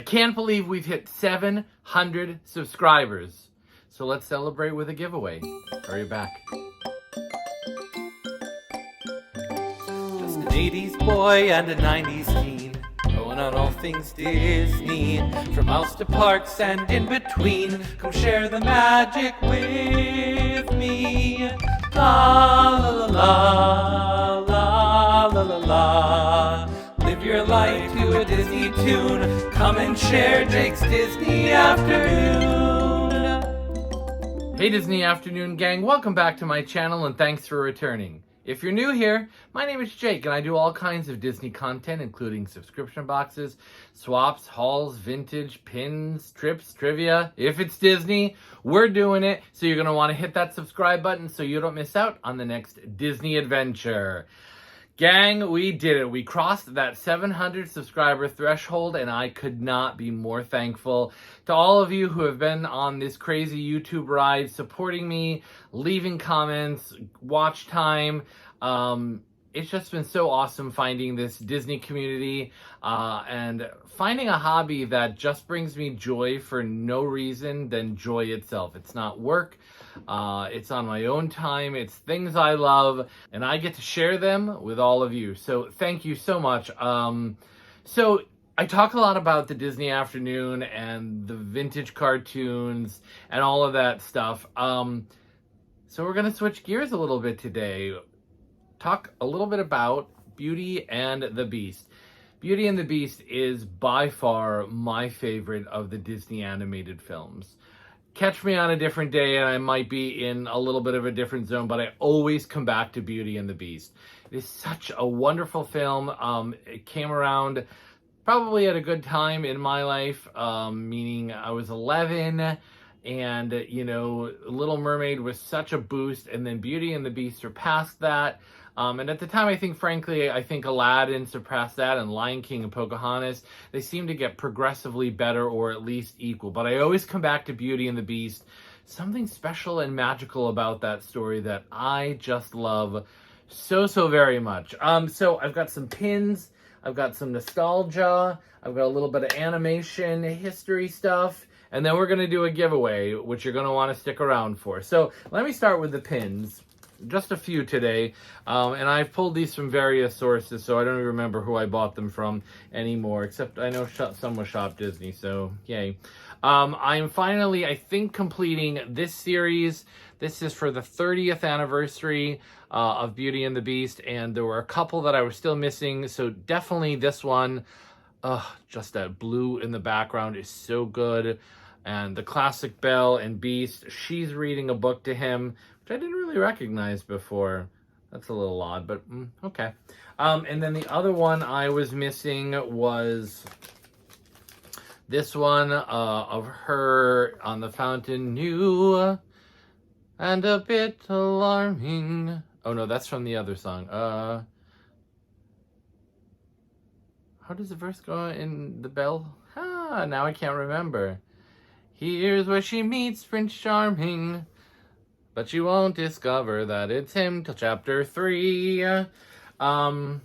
can't believe we've hit 700 subscribers. So let's celebrate with a giveaway. Hurry back. Just an 80s boy and a 90s teen, going on all things Disney, from mouse to parks and in between. Come share the magic with me. La la la la la la la. Live your life to a Disney tune. Come and share Jake's Disney Afternoon. Hey Disney Afternoon gang, welcome back to my channel and thanks for returning. If you're new here, my name is Jake and I do all kinds of Disney content, including subscription boxes, swaps, hauls, vintage, pins, trips, trivia. If it's Disney, we're doing it. So you're going to want to hit that subscribe button so you don't miss out on the next Disney adventure. Gang, we did it. We crossed that 700 subscriber threshold and I could not be more thankful to all of you who have been on this crazy YouTube ride, supporting me, leaving comments, watch time. It's just been so awesome finding this Disney community and finding a hobby that just brings me joy for no reason than joy itself. It's not work. It's on my own time. It's things I love, and I get to share them with all of you. So thank you so much. So I talk a lot about the Disney Afternoon and the vintage cartoons and all of that stuff. So we're going to switch gears a little bit today. Talk a little bit about Beauty and the Beast. Beauty and the Beast is by far my favorite of the Disney animated films. Catch me on a different day and I might be in a little bit of a different zone, but I always come back to Beauty and the Beast. It is such a wonderful film. It came around probably at a good time in my life, meaning I was 11 and, you know, Little Mermaid was such a boost, and then Beauty and the Beast surpassed that. And at the time, I think Aladdin surpassed that, and Lion King and Pocahontas. They seem to get progressively better or at least equal. But I always come back to Beauty and the Beast. Something special and magical about that story that I just love so very much. So I've got some pins. I've got some nostalgia. I've got a little bit of animation, history stuff. And then we're going to do a giveaway, which you're going to want to stick around for. So let me start with the pins. Just a few today, and I've pulled these from various sources, so I don't even remember who I bought them from anymore, except I know some was Shop Disney, so yay. I'm finally, I think, completing this series. This is for the 30th anniversary of Beauty and the Beast, and there were a couple that I was still missing, so definitely this one. Just that blue in the background is so good. And the classic Belle and Beast, she's reading a book to him, which I didn't really recognize before. That's a little odd, but okay. And then the other one I was missing was this one of her on the fountain, new and a bit alarming. Oh no, that's from the other song. How does the verse go in the Belle? Now I can't remember. Here's where she meets Prince Charming, but she won't discover that it's him till chapter 3. Love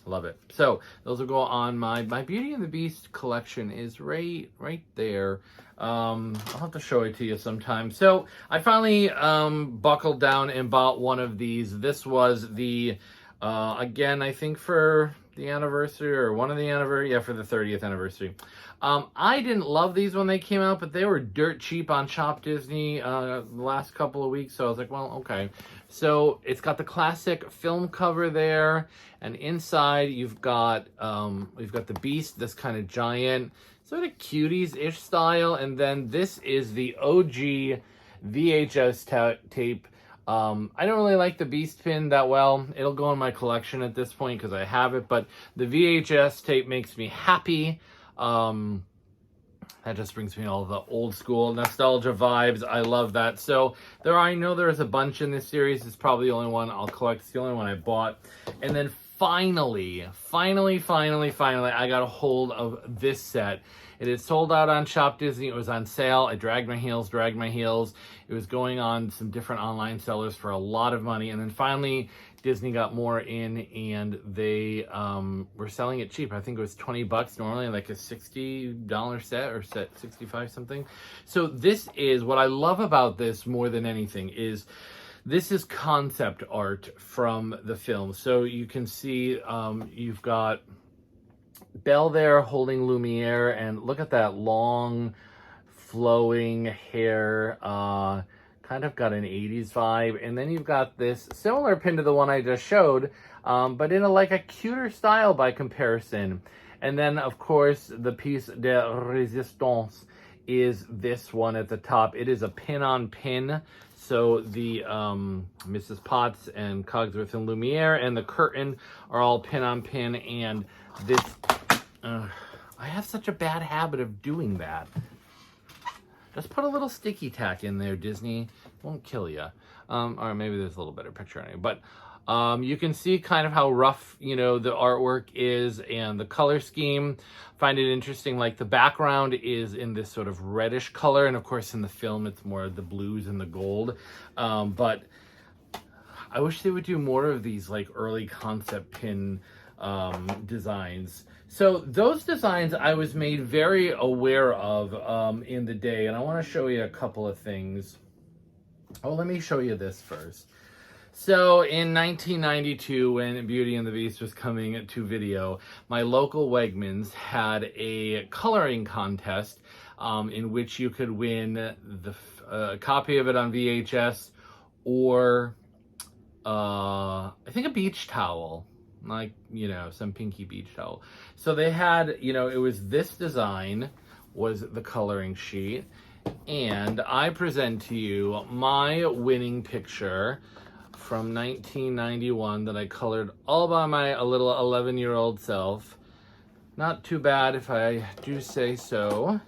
it. So those will go on my Beauty and the Beast collection is right there. I'll have to show it to you sometime. So I finally buckled down and bought one of these. This was the again, I think for the anniversary or one of the anniversary, for the 30th anniversary. I didn't love these when they came out, but they were dirt cheap on Shop Disney the last couple of weeks, so I was like, well, okay. So it's got the classic film cover there, and inside you've got the Beast, this kind of giant, sort of cuties-ish style, and then this is the OG VHS tape. I don't really like the Beast pin that well. It'll go in my collection at this point because I have it, but the VHS tape makes me happy. That just brings me all the old school nostalgia vibes. I love that. So I know there's a bunch in this series. It's probably the only one I'll collect. It's the only one I bought. And then finally, I got a hold of this set. It had sold out on Shop Disney. It was on sale. I dragged my heels. It was going on some different online sellers for a lot of money. And then finally, Disney got more in, and they were selling it cheap. I think it was $20 normally, like a $60 set or set 65 something. So this is what I love about this more than anything is this is concept art from the film. So you can see you've got Belle there holding Lumiere, and look at that long flowing hair, kind of got an 80s vibe. And then you've got this similar pin to the one I just showed, but in like a cuter style by comparison. And then of course the piece de resistance is this one at the top. It is a pin on pin. So the Mrs. Potts and Cogsworth and Lumiere and the curtain are all pin on pin, and this I have such a bad habit of doing that. Just put a little sticky tack in there, Disney. Won't kill you. Or maybe there's a little better picture anyway. But you can see kind of how rough, you know, the artwork is and the color scheme. Find it interesting. Like the background is in this sort of reddish color. And of course in the film, it's more the blues and the gold. But I wish they would do more of these like early concept pin designs. So those designs I was made very aware of in the day, and I want to show you a couple of things. Oh, let me show you this first. So in 1992, when Beauty and the Beast was coming to video, my local Wegmans had a coloring contest in which you could win the copy of it on VHS or I think a beach towel. Like, you know, some pinky beach towel. So they had, you know, it was this design was the coloring sheet, and I present to you my winning picture from 1991 that I colored all by my little 11-year-old self. Not too bad if I do say so.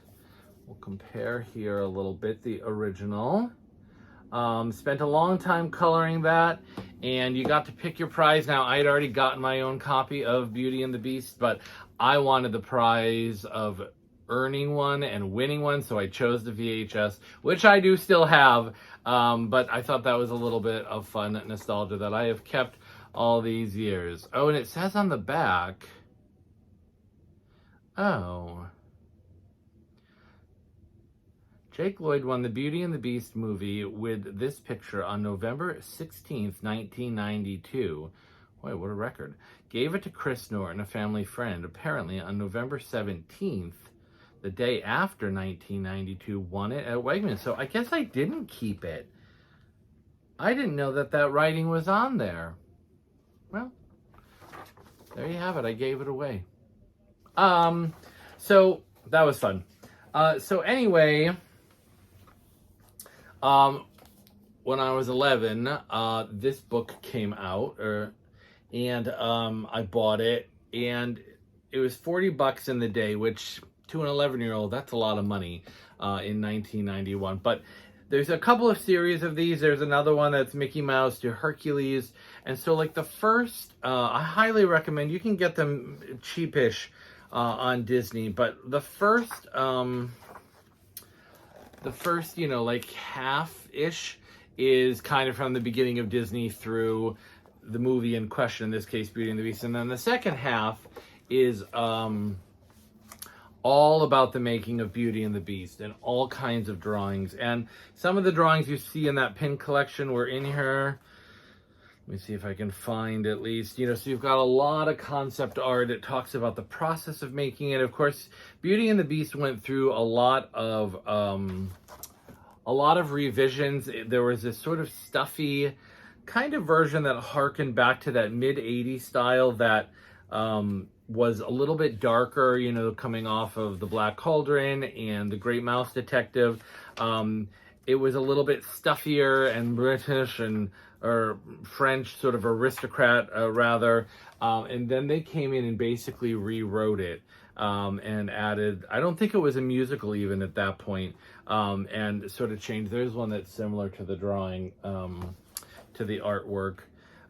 We'll compare here a little bit, the original. Spent a long time coloring that, and you got to pick your prize. Now, I had already gotten my own copy of Beauty and the Beast, but I wanted the prize of earning one and winning one, so I chose the VHS, which I do still have, but I thought that was a little bit of fun nostalgia that I have kept all these years. Oh, and it says on the back, oh, Jake Lloyd won the Beauty and the Beast movie with this picture on November 16th, 1992. Boy, what a record. Gave it to Chris Norton, a family friend. Apparently on November 17th, the day after 1992, won it at Wegmans. So I guess I didn't keep it. I didn't know that that writing was on there. Well, there you have it. I gave it away. So that was fun. So anyway, when I was 11, this book came out, and I bought it, and it was $40 in the day, which to an 11-year-old, that's a lot of money in 1991. But there's a couple of series of these. There's another one that's Mickey Mouse to Hercules. And so like the first, I highly recommend, you can get them cheapish on Disney, but the first, you know, like half-ish is kind of from the beginning of Disney through the movie in question, in this case, Beauty and the Beast. And then the second half is all about the making of Beauty and the Beast and all kinds of drawings. And some of the drawings you see in that pin collection were in here. Let me see if I can find at least, you know, so you've got a lot of concept art. It talks about the process of making it. Of course, Beauty and the Beast went through a lot of revisions. There was this sort of stuffy kind of version that harkened back to that mid-80s style that was a little bit darker, you know, coming off of The Black Cauldron and The Great Mouse Detective. It was a little bit stuffier and British or French, sort of aristocrat rather. And then they came in and basically rewrote it and added, I don't think it was a musical even at that point, and sort of changed. There's one that's similar to the drawing, to the artwork,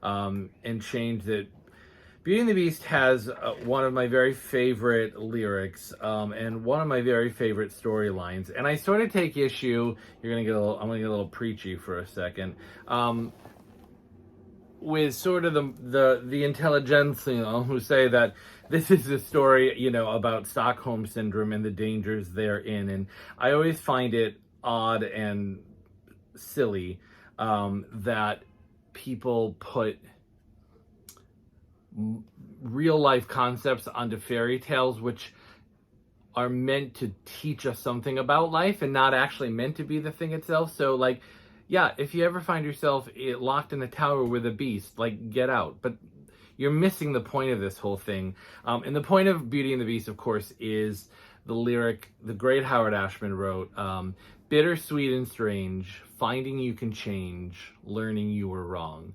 and changed it. Beauty and the Beast has one of my very favorite lyrics and one of my very favorite storylines. And I sort of take issue. I'm gonna get a little preachy for a second. With sort of the intelligentsia who say that this is a story, you know, about Stockholm Syndrome and the dangers therein. And I always find it odd and silly that people put real life concepts onto fairy tales, which are meant to teach us something about life and not actually meant to be the thing itself. So, like, yeah, if you ever find yourself locked in a tower with a beast, like, get out. But you're missing the point of this whole thing. And the point of Beauty and the Beast, of course, is the lyric the great Howard Ashman wrote, bittersweet and strange, finding you can change, learning you were wrong.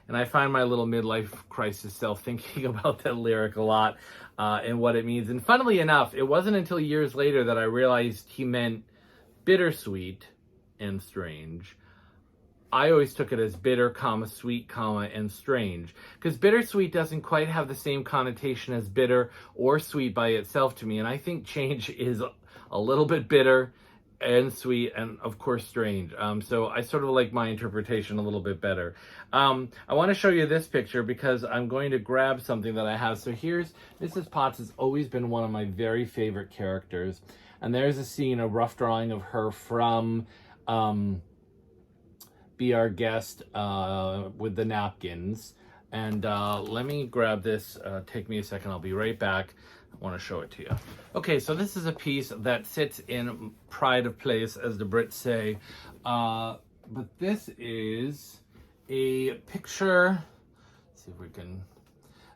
And I find my little midlife crisis self thinking about that lyric a lot and what it means. And funnily enough, it wasn't until years later that I realized he meant bittersweet and strange. I always took it as bitter, comma, sweet, comma, and strange. Because bittersweet doesn't quite have the same connotation as bitter or sweet by itself to me. And I think change is a little bit bitter and sweet and, of course, strange. So I sort of like my interpretation a little bit better. I want to show you this picture because I'm going to grab something that I have. So here's Mrs. Potts has always been one of my very favorite characters. And there's a scene, a rough drawing of her from Be Our Guest with the napkins. And let me grab this. Take me a second. I'll be right back. I want to show it to you. Okay, so this is a piece that sits in pride of place, as the Brits say. But this is a picture. Let's see if we can.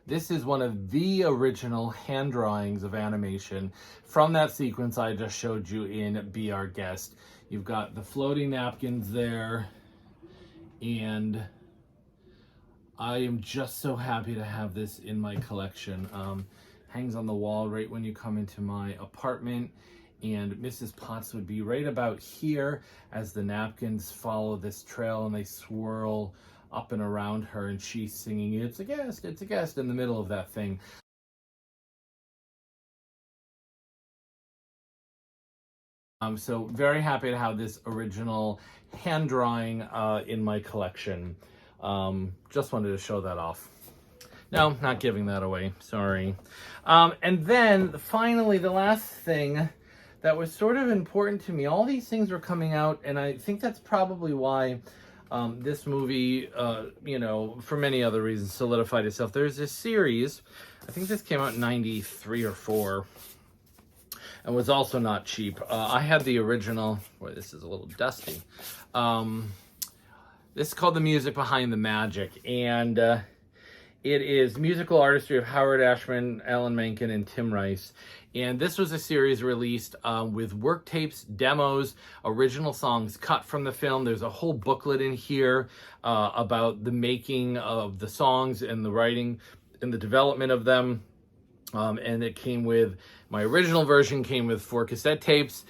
This is one of the original hand drawings of animation from that sequence I just showed you in Be Our Guest. You've got the floating napkins there, and I am just so happy to have this in my collection. Hangs on the wall right when you come into my apartment, and Mrs. Potts would be right about here as the napkins follow this trail and they swirl up and around her, and she's singing "It's a guest, it's a guest" in the middle of that thing. So very happy to have this original hand drawing in my collection. Just wanted to show that off. No, not giving that away. Sorry. And then finally, the last thing that was sort of important to me, all these things were coming out, and I think that's probably why this movie, you know, for many other reasons, solidified itself. There's this series, I think this came out in 93 or 4, and was also not cheap. I had the original, boy, this is a little dusty. This is called The Music Behind the Magic, and it is musical artistry of Howard Ashman, Alan Menken, and Tim Rice. And this was a series released with work tapes, demos, original songs cut from the film. There's a whole booklet in here about the making of the songs and the writing and the development of them. And it came with, my original version came with 4 cassette tapes,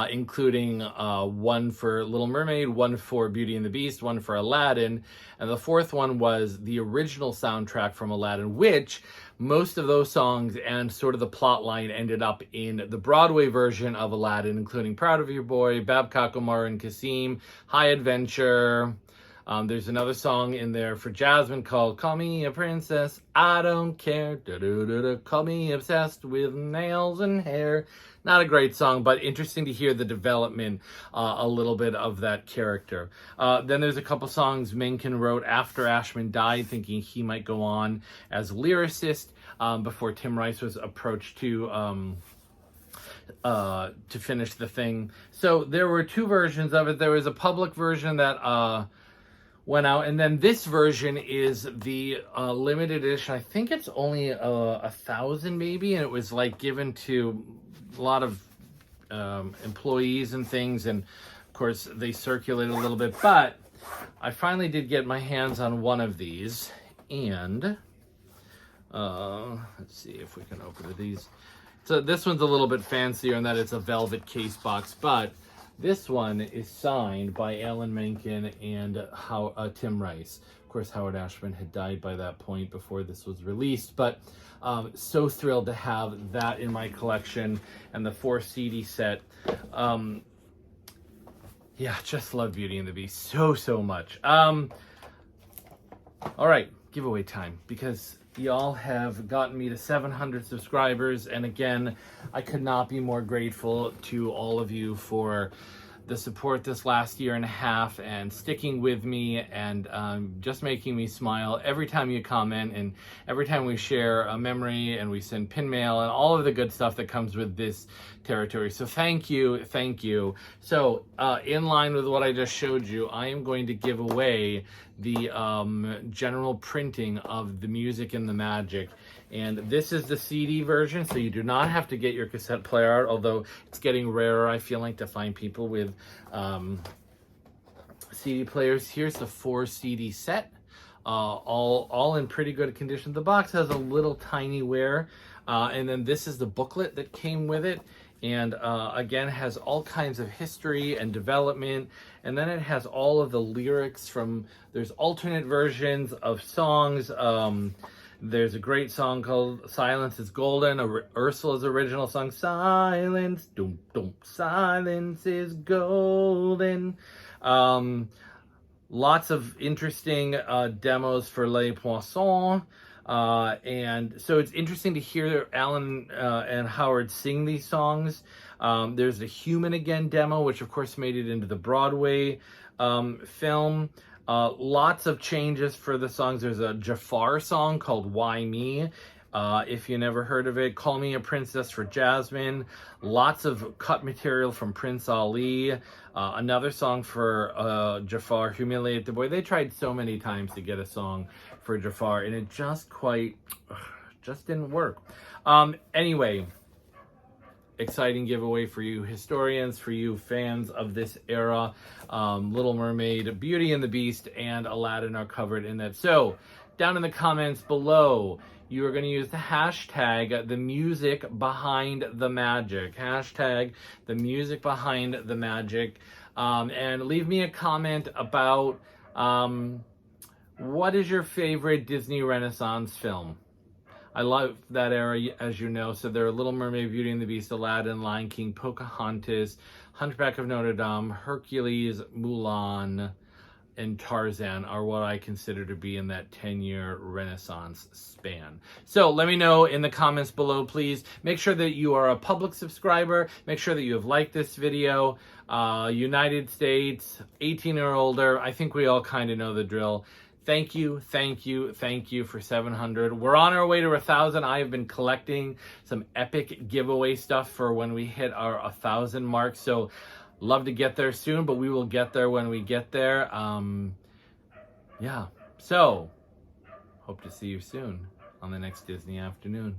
including one for Little Mermaid, one for Beauty and the Beast, one for Aladdin, and the 4th one was the original soundtrack from Aladdin, which most of those songs and sort of the plot line ended up in the Broadway version of Aladdin, including Proud of Your Boy, Babcock, Omar and Kasim, High Adventure. There's another song in there for Jasmine called Call Me a Princess, I Don't Care, da-da-da-da, Call Me Obsessed with Nails and Hair. Not a great song, but interesting to hear the development a little bit of that character. Then there's a couple songs Menken wrote after Ashman died, thinking he might go on as lyricist before Tim Rice was approached to finish the thing. So there were 2 versions of it. There was a public version that went out, and then this version is the limited edition. I think it's only 1,000 maybe, and it was like given to a lot of employees and things, and of course they circulated a little bit, but I finally did get my hands on one of these, and let's see if we can open these. So this one's a little bit fancier in that it's a velvet case box, but This one is signed by Alan Menken and Tim Rice. Of course, Howard Ashman had died by that point before this was released, but so thrilled to have that in my collection and the 4 CD set. Yeah, just love Beauty and the Beast so much. All right, giveaway time, because y'all have gotten me to 700 subscribers, and again, I could not be more grateful to all of you for the support this last year and a half and sticking with me and just making me smile every time you comment and every time we share a memory and we send pin mail and all of the good stuff that comes with this territory. So thank you. So in line with what I just showed you, I am going to give away the general printing of The Music and the Magic. And this is the CD version, so you do not have to get your cassette player out, although it's getting rarer, I feel like, to find people with CD players. Here's the 4 CD set, all in pretty good condition. The box has a little tiny wear, and then this is the booklet that came with it. And again, has all kinds of history and development, and then it has all of the lyrics from, there's alternate versions of songs. There's a great song called Silence is Golden, Ursula's original song, Silence, dum dum, silence is golden. Lots of interesting demos for Les Poissons. And so it's interesting to hear Alan and Howard sing these songs. There's the Human Again demo, which of course made it into the Broadway film. Lots of changes for the songs. There's a Jafar song called Why Me? If you never heard of it. Call Me a Princess for Jasmine. Lots of cut material from Prince Ali. Another song for Jafar, Humiliate the Boy. They tried so many times to get a song for Jafar, and it just didn't work. Anyway, exciting giveaway for you historians, for you fans of this era. Little Mermaid, Beauty and the Beast, and Aladdin are covered in that. So down in the comments below, you are going to use the hashtag the music behind the magic. Hashtag the music behind the magic. And leave me a comment about what is your favorite Disney Renaissance film? I love that era, as you know. So there are Little Mermaid, Beauty and the Beast, Aladdin, Lion King, Pocahontas, Hunchback of Notre Dame, Hercules, Mulan, and Tarzan are what I consider to be in that 10-year Renaissance span. So let me know in the comments below, please. Make sure that you are a public subscriber. Make sure that you have liked this video. United States, 18 or older. I think we all kind of know the drill. Thank you for 700. We're on our way to 1,000. I have been collecting some epic giveaway stuff for when we hit our 1,000 mark. So love to get there soon, but we will get there when we get there. Yeah, so hope to see you soon on the next Disney Afternoon.